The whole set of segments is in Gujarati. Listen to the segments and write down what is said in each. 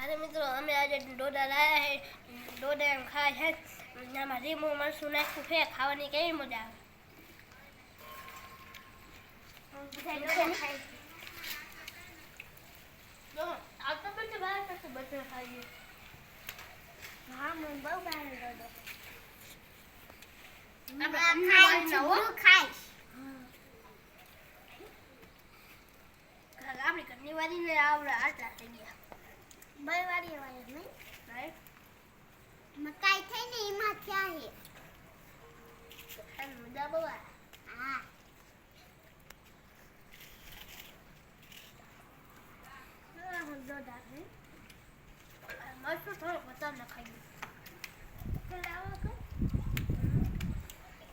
अरे मित्रों हमें आज डोडा लाया है डोडा हम खाए है आમાં લીંબુ મરચું નાખ્યું છે ખાવાની કેવી મજા આવે જો આ તો બધું બહાર કરશે બધું ખાઈએ હા મને બહુ બહાર ડોડો ખાઈશ આપણી ઘરની વાળીને આવડે આટલા થઈ ગયા બે વાળી નહીં રાઈટ મકાઈ થઈ ને એમાં થયા છે મજા બહુ હા મરચું થોડુંક વધારે નખાઈ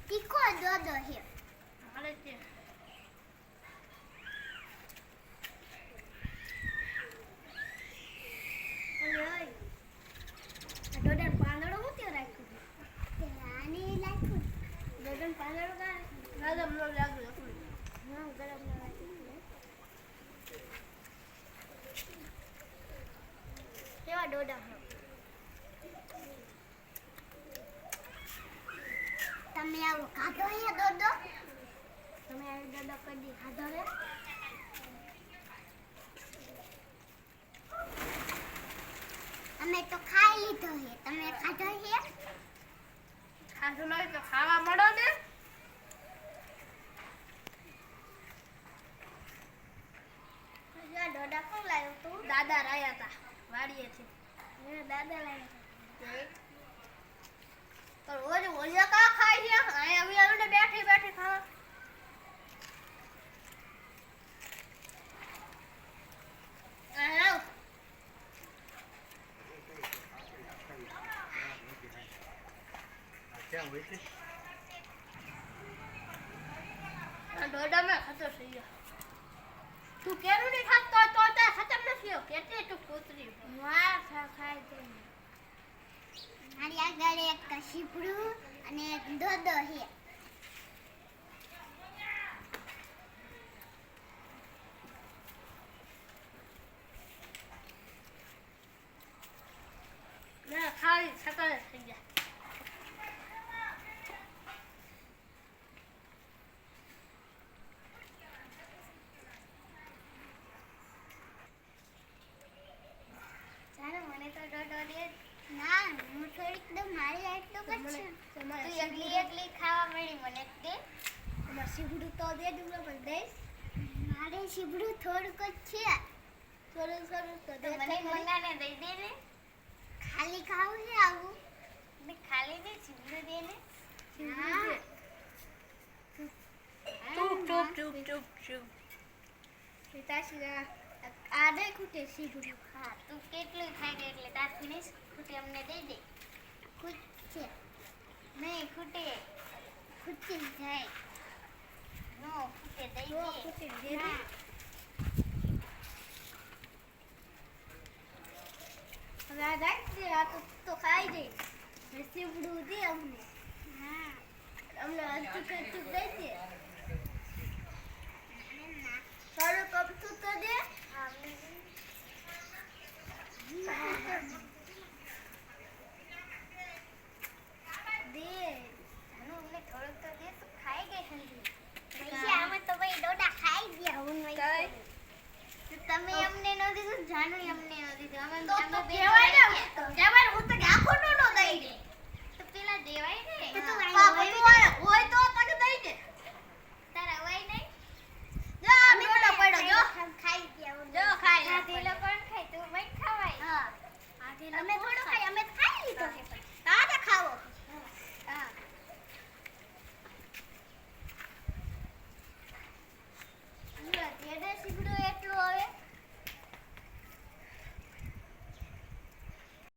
તીખો દોડો છે હાલે છે ડોડન પાંદડો હું ત્યાં રાખ્યું આની રાખ્યું ડોડન પાંદડો ગરમ ન લાગ્યું હા ગરમ ન લાગ્યું કેવા ડોડા તમે આવો ખાધો હે ડોડો તમે આ ડોડો કદી ખાધો હે અમે તો ખાઈ લીધો હે તમે ખાધો હે ખાધો નહીં તો ખાવા મળો ને ડોડા કોણ લાવ્યો તું દાદા લાવ્યા હતા વાડીએથી દાદા લાવ્યા તો રોજ ઓલિયા કા ખાઈ છે અહીં આવી આવીને બેઠી બેઠી ખાવા क्या हुई थी डोडा में खत्म થઈ ગયો તું કેરું નહીં ખાતો તો તે ખતમ ન થયો કેટલી તું કૂતરી વાહ ખાઈ દે મારી આગળ એક કશીપડું અને એક દોડો છે ના ખાલી સકલ થઈ ગયા ના હું થોડીક તો મારી આટલું જ છે તું એકલી એકલી ખાવા મળી મને દે તમારે શીબડું તો દે દઉં પણ દઈશ મારે શીબડું થોડુંક જ છે થોડું તો દે મને મંગાને દઈ દે ને ખાલી ખાવું છે આવું ને ખાલી દે શીબડું દે ને હા ચૂપ પિતાશ્રી આ દે ખૂટે શીબડું હા તું કેટલું ખાઈ ગઈ એટલે તારથી નહીં ખૂટે અમને દઈ દે ખૂટે નહીં ખૂટે ખૂટી જાય નો ખૂટે દઈ દે ખૂટે દે દે હવે આ રાખ દે આ તો ખાઈ દે શીબડું દે અમને હા અમને અડધું કચું દઈ દે થોડું કપતું તો દે તમે અમને નો દીધું જાનુ અમને નો દીધું અમે તો દેવાય ને દેવાય હું તો આખો નો દઈ દે તો પેલા દેવાય ને તો હોય તો